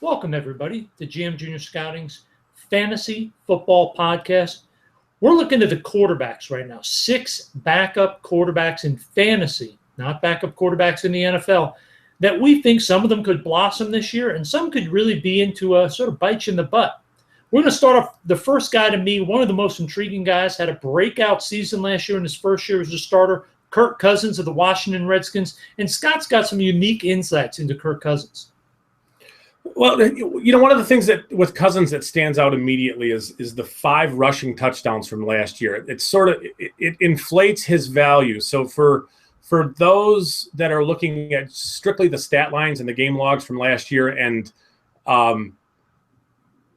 Welcome, everybody, to GM Junior Scouting's Fantasy Football Podcast. We're looking at the quarterbacks right now. 6 backup quarterbacks in fantasy, not backup quarterbacks in the NFL, that we think some of them could blossom this year and some could really be into a sort of bite you in the butt. We're going to start off the first guy to me, one of the most intriguing guys, had a breakout season last year in his first year as a starter, Kirk Cousins of the Washington Redskins. And Scott's got some unique insights into Kirk Cousins. Well, one of the things that with Cousins that stands out immediately is the 5 rushing touchdowns from last year. It inflates his value. So for those that are looking at strictly the stat lines and the game logs from last year, and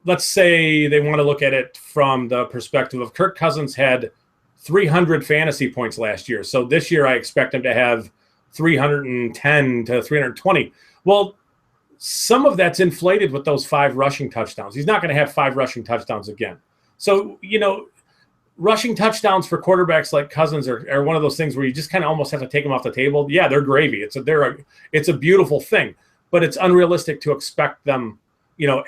let's say they want to look at it from the perspective of Kirk Cousins had 300 fantasy points last year. So this year I expect him to have 310 to 320. Well, some of that's inflated with those 5 rushing touchdowns. He's not going to have 5 rushing touchdowns again. So, rushing touchdowns for quarterbacks like Cousins are one of those things where you just kind of almost have to take them off the table. Yeah, they're gravy. It's a beautiful thing, but it's unrealistic to expect them,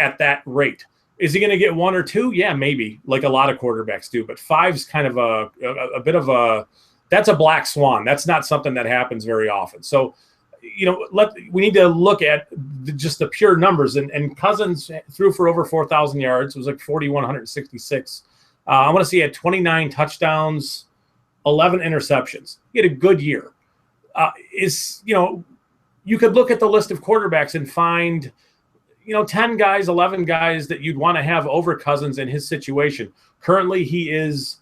at that rate. Is he going to get 1 or 2? Yeah, maybe, like a lot of quarterbacks do. But 5's kind of a bit of that's a black swan. That's not something that happens very often. So, we need to look at just the pure numbers. And Cousins threw for over 4,000 yards. It was like 4,166. I want to see he had 29 touchdowns, 11 interceptions. He had a good year. You could look at the list of quarterbacks and find, 10 guys, 11 guys that you'd want to have over Cousins in his situation. Currently, he is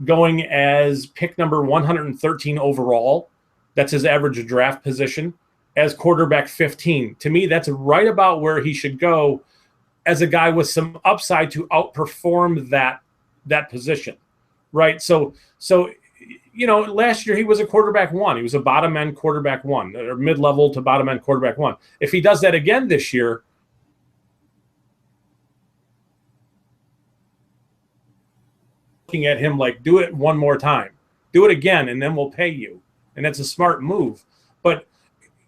going as pick number 113 overall. That's his average draft position. As quarterback 15. To me, that's right about where he should go as a guy with some upside to outperform that position, right? So last year he was a quarterback 1. He was a bottom end quarterback 1, or mid-level to bottom end quarterback 1. If he does that again this year, looking at him like, do it one more time, do it again, and then we'll pay you. And that's a smart move. But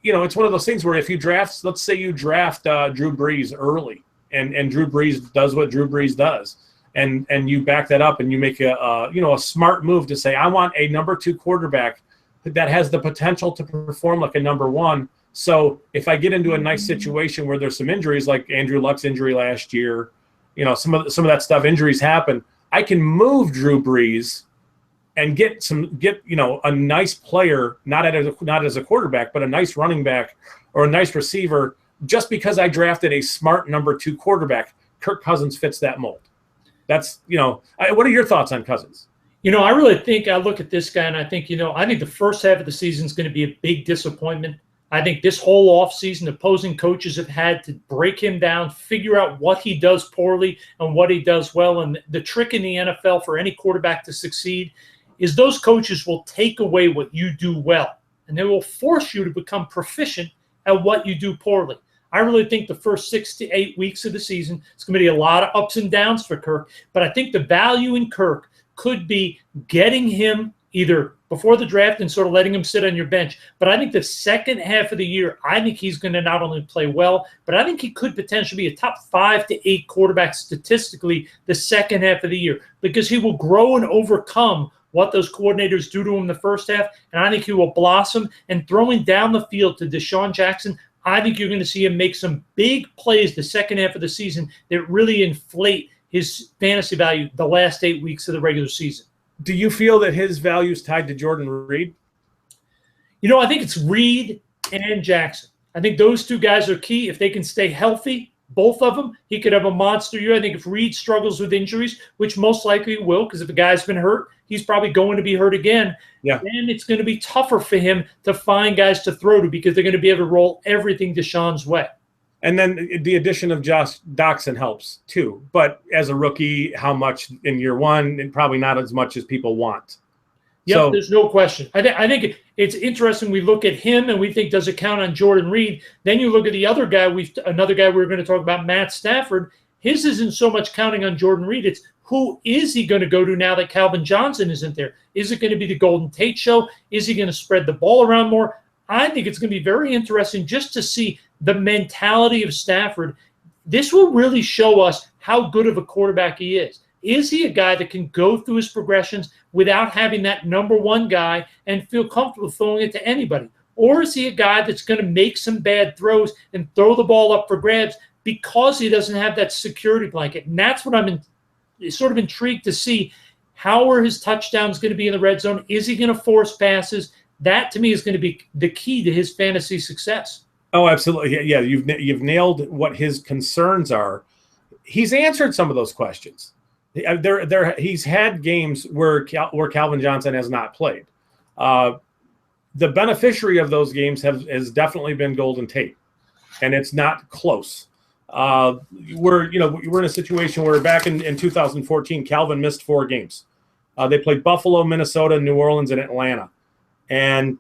it's one of those things where if you draft, let's say you draft Drew Brees early, and Drew Brees does what Drew Brees does, and you back that up and you make a smart move to say, I want a number 2 quarterback that has the potential to perform like a number 1. So if I get into a nice situation where there's some injuries, like Andrew Luck's injury last year, some of that stuff, injuries happen, I can move Drew Brees and get a nice player, not as a quarterback, but a nice running back or a nice receiver, just because I drafted a smart number 2 quarterback. Kirk Cousins fits that mold. That's, what are your thoughts on Cousins? I really think I look at this guy and I think, I think the first half of the season is going to be a big disappointment. I think this whole offseason, opposing coaches have had to break him down, figure out what he does poorly and what he does well. And the trick in the NFL for any quarterback to succeed is those coaches will take away what you do well, and they will force you to become proficient at what you do poorly. I really think the first 6 to 8 weeks of the season, it's going to be a lot of ups and downs for Kirk, but I think the value in Kirk could be getting him either before the draft and sort of letting him sit on your bench. But I think the second half of the year, I think he's going to not only play well, but I think he could potentially be a top 5 to 8 quarterback statistically the second half of the year, because he will grow and overcome what those coordinators do to him in the first half, and I think he will blossom. And throwing down the field to Deshaun Jackson, I think you're going to see him make some big plays the second half of the season that really inflate his fantasy value the last 8 weeks of the regular season. Do you feel that his value is tied to Jordan Reed? I think it's Reed and Jackson. I think those 2 guys are key. If they can stay healthy, both of them, he could have a monster year. I think if Reed struggles with injuries, which most likely will, because if a guy's been hurt, he's probably going to be hurt again. Yeah. Then it's going to be tougher for him to find guys to throw to, because they're going to be able to roll everything Deshaun's way. And then the addition of Josh Doctson helps too. But as a rookie, how much in year 1? And probably not as much as people want. Yeah, there's no question. I think it's interesting. We look at him and we think, does it count on Jordan Reed? Then you look at the other guy. Another guy we're going to talk about, Matt Stafford. His isn't so much counting on Jordan Reed. It's who is he going to go to now that Calvin Johnson isn't there? Is it going to be the Golden Tate show? Is he going to spread the ball around more? I think it's going to be very interesting just to see the mentality of Stafford this will really show us how good of a quarterback he is. Is he a guy that can go through his progressions without having that number one guy and feel comfortable throwing it to anybody? Or is he a guy that's going to make some bad throws and throw the ball up for grabs because he doesn't have that security blanket? And that's what I'm sort of intrigued to see. How are his touchdowns going to be in the red zone? Is he going to force passes? That, to me, is going to be the key to his fantasy success. Oh, absolutely. Yeah, you've nailed what his concerns are. He's answered some of those questions. He's had games where Calvin Johnson has not played. The beneficiary of those games has definitely been Golden Tate, and it's not close. We're in a situation where back in 2014, Calvin missed 4 games. They played Buffalo, Minnesota, New Orleans, and Atlanta. And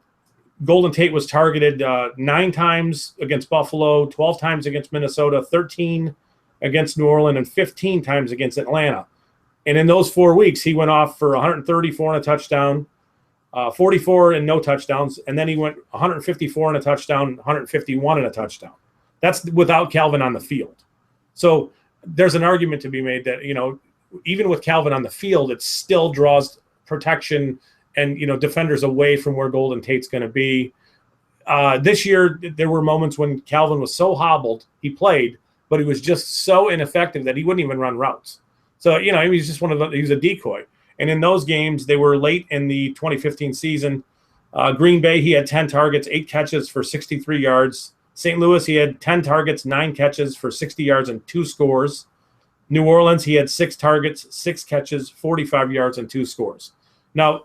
Golden Tate was targeted 9 times against Buffalo, 12 times against Minnesota, 13 against New Orleans, and 15 times against Atlanta. And in those 4 weeks, he went off for 134 and a touchdown, 44 and no touchdowns, and then he went 154 and a touchdown, 151 and a touchdown. That's without Calvin on the field. So there's an argument to be made that, even with Calvin on the field, it still draws protection and, defenders away from where Golden Tate's going to be. This year, there were moments when Calvin was so hobbled, he played, but he was just so ineffective that he wouldn't even run routes. So, he was just he was a decoy. And in those games, they were late in the 2015 season. Green Bay, he had 10 targets, 8 catches for 63 yards. St. Louis, he had 10 targets, 9 catches for 60 yards and 2 scores. New Orleans, he had 6 targets, 6 catches, 45 yards and 2 scores. Now,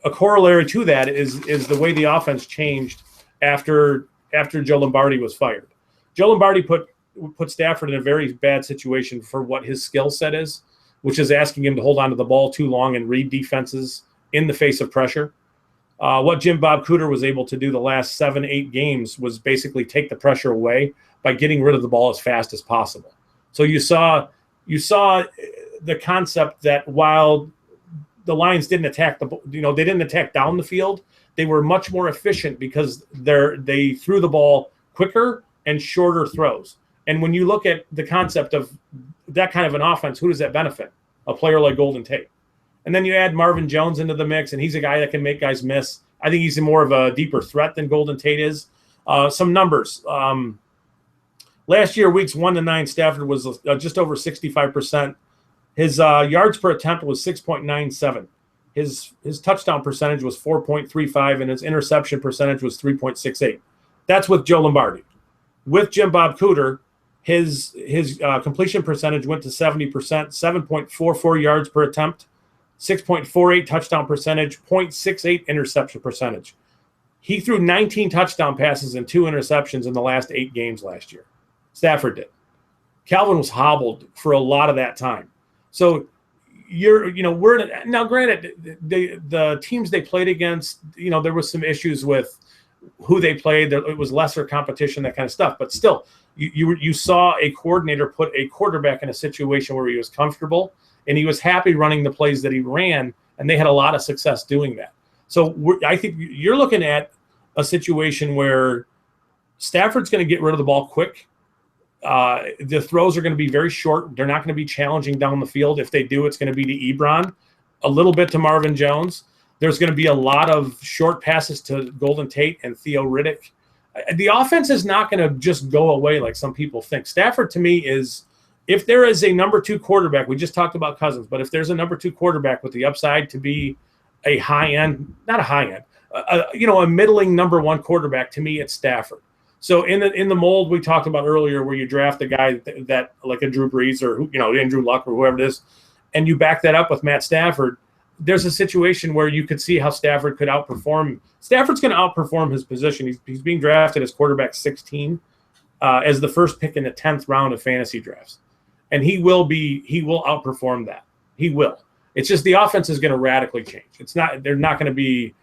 a corollary to that is the way the offense changed after Joe Lombardi was fired. Joe Lombardi put Stafford in a very bad situation for what his skill set is, which is asking him to hold on to the ball too long and read defenses in the face of pressure. What Jim Bob Cooter was able to do the last 7-8 games was basically take the pressure away by getting rid of the ball as fast as possible. So you saw the concept that while the Lions didn't attack they didn't attack down the field, they were much more efficient because they threw the ball quicker and shorter throws. And when you look at the concept of that kind of an offense, who does that benefit? A player like Golden Tate. And then you add Marvin Jones into the mix, and he's a guy that can make guys miss. I think he's more of a deeper threat than Golden Tate is. Some numbers. Last year, weeks 1 to 9, Stafford was just over 65%. His yards per attempt was 6.97. His touchdown percentage was 4.35, and his interception percentage was 3.68. That's with Joe Lombardi. With Jim Bob Cooter, his completion percentage went to 70%, 7.44 yards per attempt, 6.48 touchdown percentage, 0.68 interception percentage. He threw 19 touchdown passes and 2 interceptions in the last 8 games last year. Stafford did. Calvin was hobbled for a lot of that time. So we're now granted the teams they played against, there was some issues with who they played. It was lesser competition, that kind of stuff. But still, you saw a coordinator put a quarterback in a situation where he was comfortable and he was happy running the plays that he ran, and they had a lot of success doing that. So I think you're looking at a situation where Stafford's going to get rid of the ball quick. The throws are going to be very short. They're not going to be challenging down the field. If they do, it's going to be to Ebron, a little bit to Marvin Jones. There's going to be a lot of short passes to Golden Tate and Theo Riddick. The offense is not going to just go away like some people think. Stafford, to me, is, if there is a number 2 quarterback, we just talked about Cousins, but if there's a number 2 quarterback with the upside to be a high-end, not a high-end, a middling number 1 quarterback, to me, it's Stafford. So in the mold we talked about earlier, where you draft a guy that like a Drew Brees or Andrew Luck or whoever it is, and you back that up with Matt Stafford, there's a situation where you could see how Stafford could outperform. Stafford's going to outperform his position. He's being drafted as quarterback 16, as the first pick in the 10th round of fantasy drafts, and he will outperform that. He will. It's just the offense is going to radically change. They're not going to be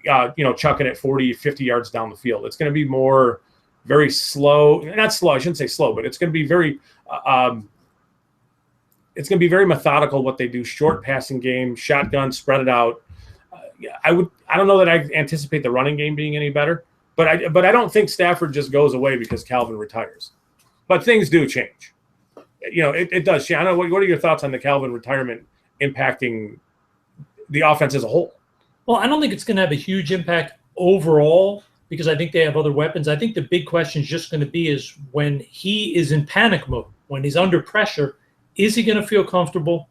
chucking it 40, 50 yards down the field. It's going to be more very slow, not slow, I shouldn't say slow, but it's going to be very methodical what they do. Short passing game, shotgun, spread it out. I don't know that I anticipate the running game being any better, but I don't think Stafford just goes away because Calvin retires. but things do change. It does. Shanna, what are your thoughts on the Calvin retirement impacting the offense as a whole? Well, I don't think it's going to have a huge impact overall because I think they have other weapons. I think the big question is just going to be is when he is in panic mode, when he's under pressure, is he going to feel comfortable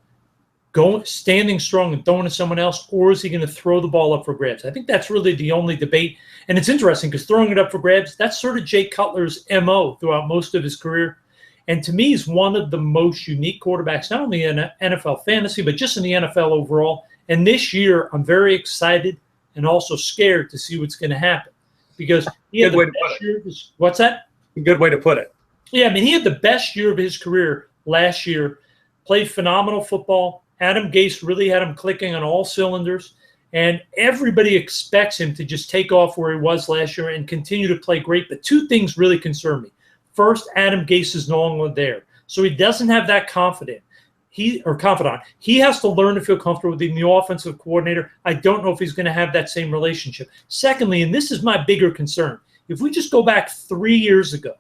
standing strong and throwing to someone else, or is he going to throw the ball up for grabs? I think that's really the only debate. And it's interesting because throwing it up for grabs, that's sort of Jay Cutler's MO throughout most of his career. And to me, he's one of the most unique quarterbacks, not only in NFL fantasy, but just in the NFL overall. And this year, I'm very excited and also scared to see what's going to happen because he had the best year of his, what's that? Good way to put it. Yeah, I mean, he had the best year of his career last year, played phenomenal football. Adam Gase really had him clicking on all cylinders, and everybody expects him to just take off where he was last year and continue to play great. But two things really concern me. First, Adam Gase is no longer there, so he doesn't have that confidant. He has to learn to feel comfortable with the new offensive coordinator. I don't know if he's going to have that same relationship. Secondly, and this is my bigger concern, if we just go back 3 years ago,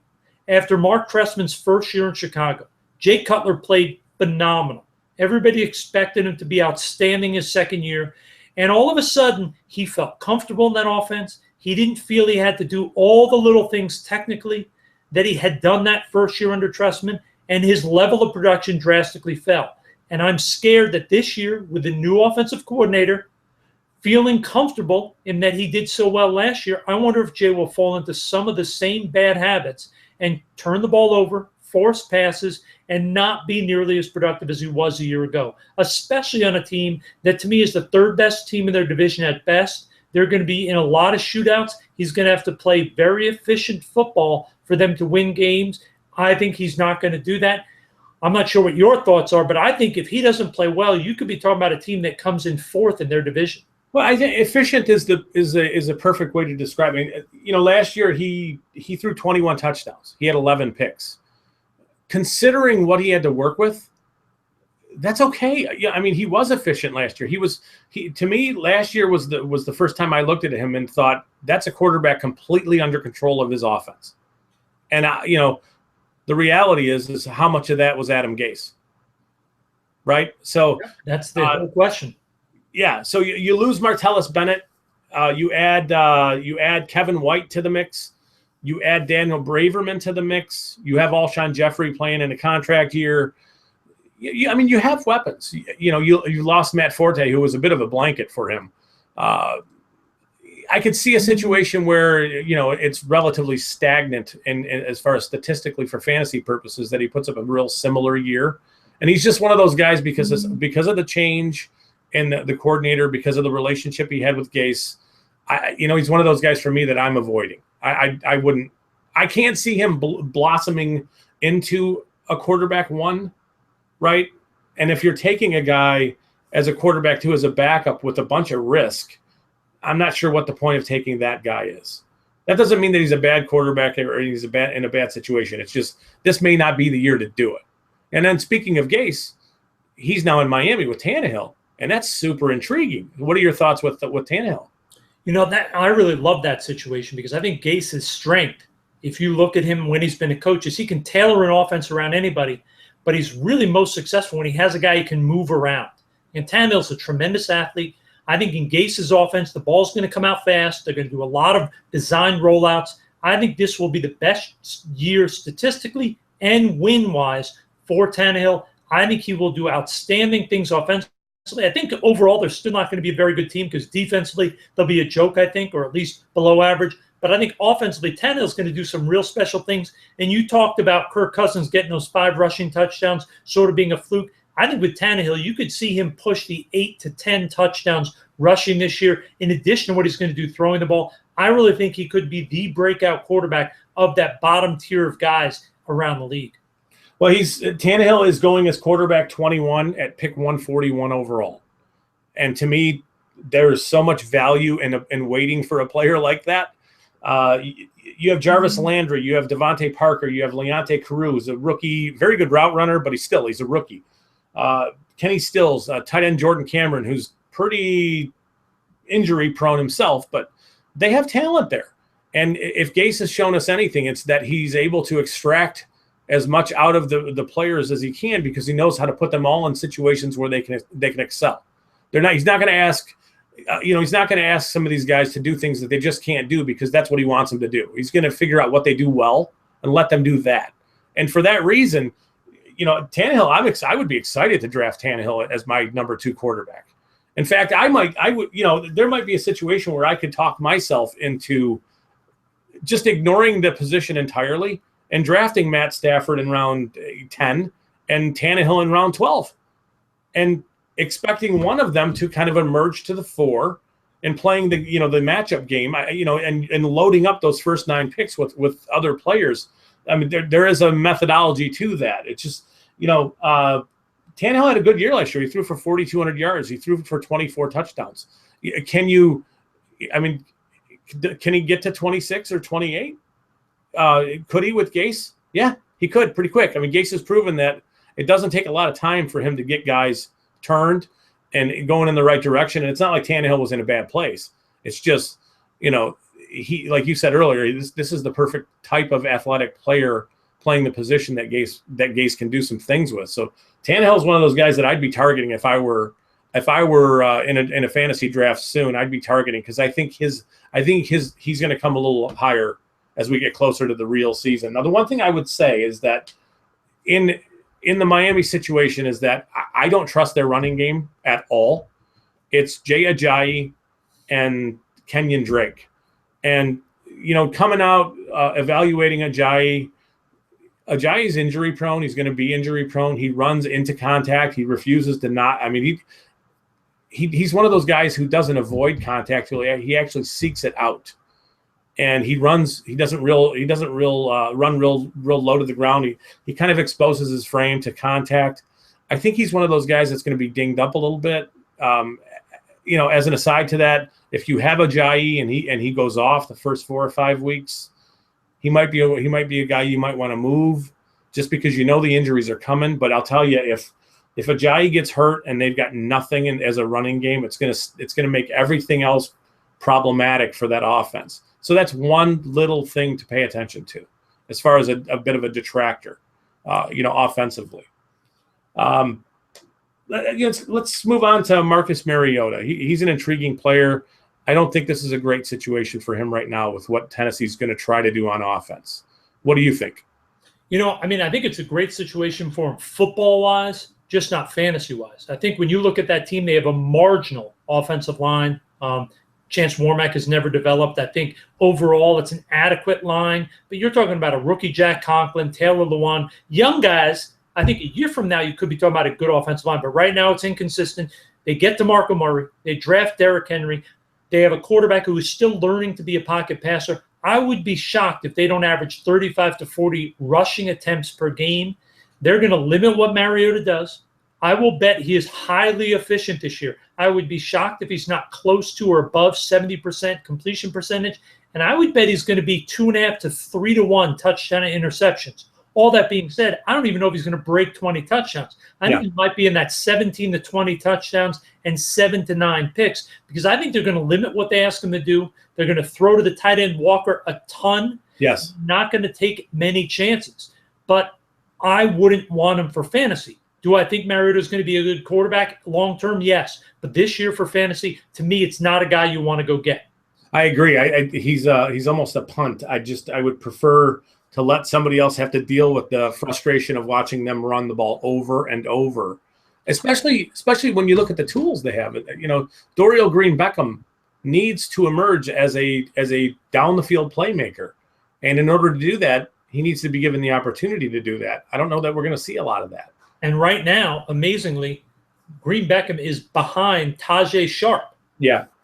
after Mark Trestman's first year in Chicago, Jay Cutler played phenomenal. Everybody expected him to be outstanding his second year. And all of a sudden, he felt comfortable in that offense. He didn't feel he had to do all the little things technically that he had done that first year under Trestman, and his level of production drastically fell. And I'm scared that this year, with the new offensive coordinator, feeling comfortable in that he did so well last year, I wonder if Jay will fall into some of the same bad habits and turn the ball over, force passes, and not be nearly as productive as he was a year ago, especially on a team that to me is the third best team in their division at best. They're going to be in a lot of shootouts. He's going to have to play very efficient football for them to win games. I think he's not going to do that. I'm not sure what your thoughts are, but I think if he doesn't play well, you could be talking about a team that comes in fourth in their division. Well, I think efficient is a perfect way to describe it. Last year he threw 21 touchdowns. He had 11 picks. Considering what he had to work with, that's okay. Yeah, I mean, he was efficient last year. To me, last year was the first time I looked at him and thought that's a quarterback completely under control of his offense. And the reality is how much of that was Adam Gase, right? So that's the whole question. Yeah. So you lose Martellus Bennett, you add Kevin White to the mix. You add Daniel Braverman to the mix. You have Alshon Jeffrey playing in a contract year. You have weapons. You lost Matt Forte, who was a bit of a blanket for him. I could see a situation where it's relatively stagnant in as far as statistically for fantasy purposes, that he puts up a real similar year, and he's just one of those guys because of the change in the coordinator, because of the relationship he had with Gase. He's one of those guys for me that I'm avoiding. I can't see him blossoming into a quarterback one, right? And if you're taking a guy as a quarterback two as a backup with a bunch of risk, I'm not sure what the point of taking that guy is. That doesn't mean that he's a bad quarterback or he's in a bad situation. It's just this may not be the year to do it. And then speaking of Gase, he's now in Miami with Tannehill, and that's super intriguing. What are your thoughts with Tannehill? That I really love that situation because I think Gase's strength, if you look at him when he's been a coach, is he can tailor an offense around anybody, but he's really most successful when he has a guy he can move around. And Tannehill's a tremendous athlete. I think in Gase's offense, the ball's going to come out fast. They're going to do a lot of design rollouts. I think this will be the best year statistically and win-wise for Tannehill. I think he will do outstanding things offensively. I think overall they're still not going to be a very good team because defensively they'll be a joke, I think, or at least below average. But I think offensively, Tannehill's going to do some real special things. And you talked about Kirk Cousins getting those 5 rushing touchdowns, sort of being a fluke. I think with Tannehill, you could see him push the 8 to 10 touchdowns rushing this year, in addition to what he's going to do throwing the ball. I really think he could be the breakout quarterback of that bottom tier of guys around the league. Well, Tannehill is going as quarterback 21 at pick 141 overall. And to me, there is so much value in waiting for a player like that. You have Jarvis Landry, you have Devontae Parker, you have Leonte Carroo, who's a rookie, very good route runner, but he's a rookie. Kenny Stills, tight end Jordan Cameron, who's pretty injury prone himself, but they have talent there. And if Gase has shown us anything, it's that he's able to extract as much out of the players as he can, because he knows how to put them all in situations where they can excel. He's not going to ask, he's not going to ask some of these guys to do things that they just can't do, because that's what he wants them to do. He's going to figure out what they do well and let them do that. And for that reason, Tannehill, I would be excited to draft Tannehill as my number 2 quarterback. In fact, there might be a situation where I could talk myself into just ignoring the position entirely and drafting Matt Stafford in round 10 and Tannehill in round 12, and expecting one of them to kind of emerge to the fore and playing the matchup game, and loading up those first 9 picks with other players. I mean, there is a methodology to that. It's just, Tannehill had a good year last year. He threw for 4,200 yards. He threw for 24 touchdowns. Can he get to 26 or 28? Could he with Gase? Yeah, he could pretty quick. I mean, Gase has proven that it doesn't take a lot of time for him to get guys turned and going in the right direction. And it's not like Tannehill was in a bad place. It's just, he, like you said earlier, this is the perfect type of athletic player playing the position that Gase can do some things with. So Tannehill is one of those guys that I'd be targeting if I were in a fantasy draft soon. I'd be targeting, because I think he's going to come a little higher as we get closer to the real season. Now, the one thing I would say is that in the Miami situation is that I don't trust their running game at all. It's Jay Ajayi and Kenyon Drake. And, coming out, evaluating Ajayi's injury prone. He's going to be injury prone. He runs into contact. He refuses to not. I mean, he's one of those guys who doesn't avoid contact. He actually seeks it out. And he runs. He doesn't run real low to the ground. He kind of exposes his frame to contact. I think he's one of those guys that's going to be dinged up a little bit. As an aside to that, if you have Ajayi and he goes off the first 4 or 5 weeks, he might be a guy you might want to move, just because the injuries are coming. But I'll tell you, if Ajayi gets hurt and they've got nothing as a running game, it's gonna make everything else problematic for that offense. So that's one little thing to pay attention to, as far as a bit of a detractor, offensively. Let's move on to Marcus Mariota. He's an intriguing player. I don't think this is a great situation for him right now with what Tennessee's going to try to do on offense. What do you think? I think it's a great situation for him football-wise, just not fantasy-wise. I think when you look at that team, they have a marginal offensive line. Chance Warmack has never developed. I think overall it's an adequate line. But you're talking about a rookie Jack Conklin, Taylor Lewan, young guys. I think a year from now you could be talking about a good offensive line. But right now it's inconsistent. They get DeMarco Murray. They draft Derrick Henry. They have a quarterback who is still learning to be a pocket passer. I would be shocked if they don't average 35 to 40 rushing attempts per game. They're going to limit what Mariota does. I will bet he is highly efficient this year. I would be shocked if he's not close to or above 70% completion percentage. And I would bet he's going to be 2.5 to 3 to 1 touchdown interceptions. All that being said, I don't even know if he's going to break 20 touchdowns. I think he might be in that 17 to 20 touchdowns and 7 to 9 picks, because I think they're going to limit what they ask him to do. They're going to throw to the tight end Walker a ton. Yes. Not going to take many chances. But I wouldn't want him for fantasy. Do I think Mariota is going to be a good quarterback long-term? Yes. But this year for fantasy, to me, it's not a guy you want to go get. I agree. He's almost a punt. I would prefer to let somebody else have to deal with the frustration of watching them run the ball over and over, especially when you look at the tools they have. Dorial Green-Beckham needs to emerge as a down the field playmaker, and in order to do that, he needs to be given the opportunity to do that. I don't know that we're going to see a lot of that. And right now, amazingly, Green-Beckham is behind Tajay Sharp,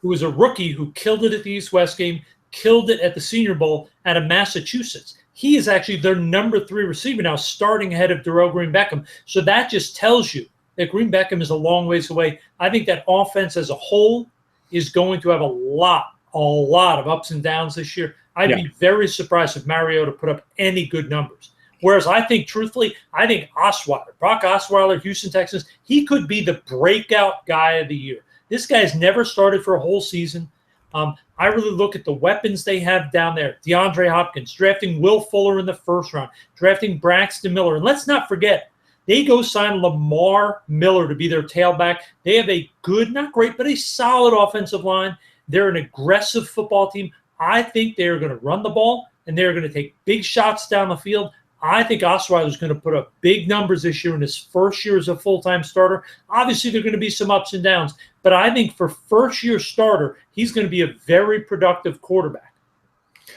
who is a rookie who killed it at the East-West game, killed it at the Senior Bowl out of Massachusetts. He is actually their number 3 receiver now, starting ahead of Dorial Green-Beckham. So that just tells you that Green-Beckham is a long ways away. I think that offense as a whole is going to have a lot of ups and downs this year. I'd be very surprised if Mariota put up any good numbers. Whereas I think, truthfully, Osweiler, Brock Osweiler, Houston Texans, he could be the breakout guy of the year. This guy's never started for a whole season. I really look at the weapons they have down there. DeAndre Hopkins, drafting Will Fuller in the first round, drafting Braxton Miller. And let's not forget, they go sign Lamar Miller to be their tailback. They have a good, not great, but a solid offensive line. They're an aggressive football team. I think they are going to run the ball, and they're going to take big shots down the field. I think Osweiler is going to put up big numbers this year in his first year as a full-time starter. Obviously, there are going to be some ups and downs, but I think for first-year starter, he's going to be a very productive quarterback.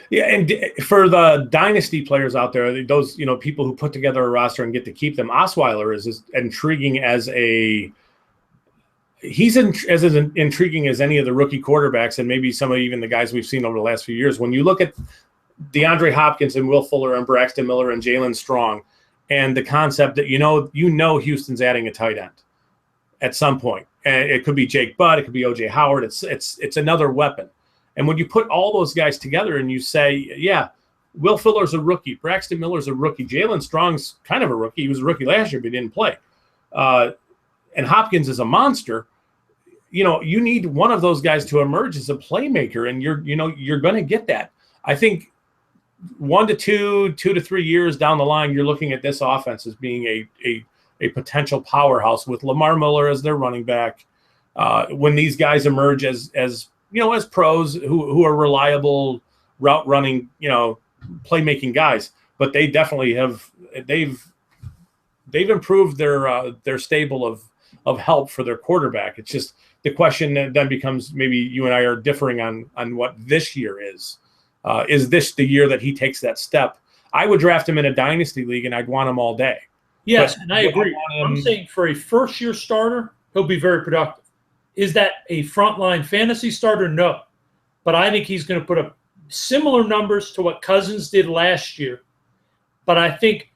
Yeah, and for the dynasty players out there, those people who put together a roster and get to keep them, Osweiler is as intriguing as as intriguing as any of the rookie quarterbacks, and maybe some of even the guys we've seen over the last few years. When you look at DeAndre Hopkins and Will Fuller and Braxton Miller and Jalen Strong, and the concept that Houston's adding a tight end at some point, and it could be Jake Butt, it could be OJ Howard. It's another weapon. And when you put all those guys together and you say, yeah, Will Fuller's a rookie, Braxton Miller's a rookie, Jalen Strong's kind of a rookie. He was a rookie last year, but he didn't play. And Hopkins is a monster. You need one of those guys to emerge as a playmaker, and you're going to get that. I think 1 to 2 to 3 years down the line, you're looking at this offense as being a potential powerhouse with Lamar Miller as their running back. When these guys emerge as pros who are reliable route running, playmaking guys, but they definitely they've improved their stable of help for their quarterback. It's just the question then becomes, maybe you and I are differing on what this year is. Is this the year that he takes that step? I would draft him in a dynasty league, and I'd want him all day. Yes, and I agree. I'm saying for a first-year starter, he'll be very productive. Is that a frontline fantasy starter? No. But I think he's going to put up similar numbers to what Cousins did last year. But I think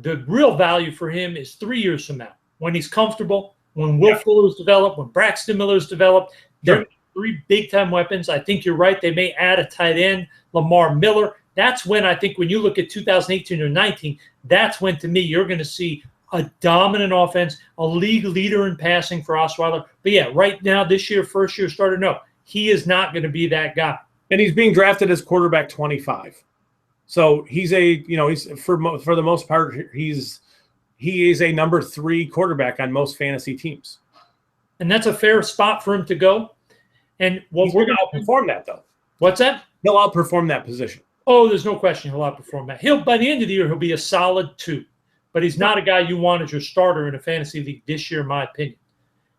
the real value for him is 3 years from now, when he's comfortable, when Will Fuller's developed, when Braxton Miller's developed. They're three big-time weapons. I think you're right. They may add a tight end, Lamar Miller. That's when I think when you look at 2018 or 19, that's when, to me, you're going to see a dominant offense, a league leader in passing for Osweiler. But, yeah, right now, this year, first-year starter, no. He is not going to be that guy. And he's being drafted as quarterback 25. So he's he's for the most part, he is a number 3 quarterback on most fantasy teams. And that's a fair spot for him to go. And we're going to outperform that, though. What's that? He'll outperform that position. Oh, there's no question he'll outperform that. By the end of the year, he'll be a solid 2. But he's not a guy you want as your starter in a fantasy league this year, in my opinion.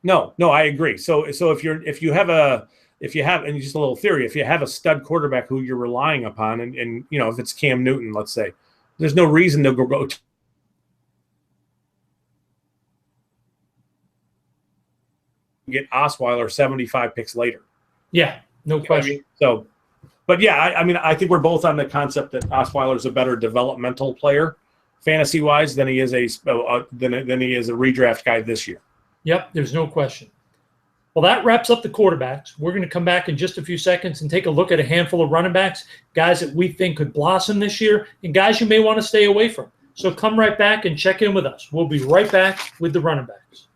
No, I agree. So if you have and just a little theory, if you have a stud quarterback who you're relying upon, and if it's Cam Newton, let's say, there's no reason to go get Osweiler 75 picks later. Yeah, no question. So, but yeah, I think we're both on the concept that Osweiler is a better developmental player, fantasy-wise, than he is a redraft guy this year. Yep, there's no question. Well, that wraps up the quarterbacks. We're going to come back in just a few seconds and take a look at a handful of running backs, guys that we think could blossom this year, and guys you may want to stay away from. So come right back and check in with us. We'll be right back with the running backs.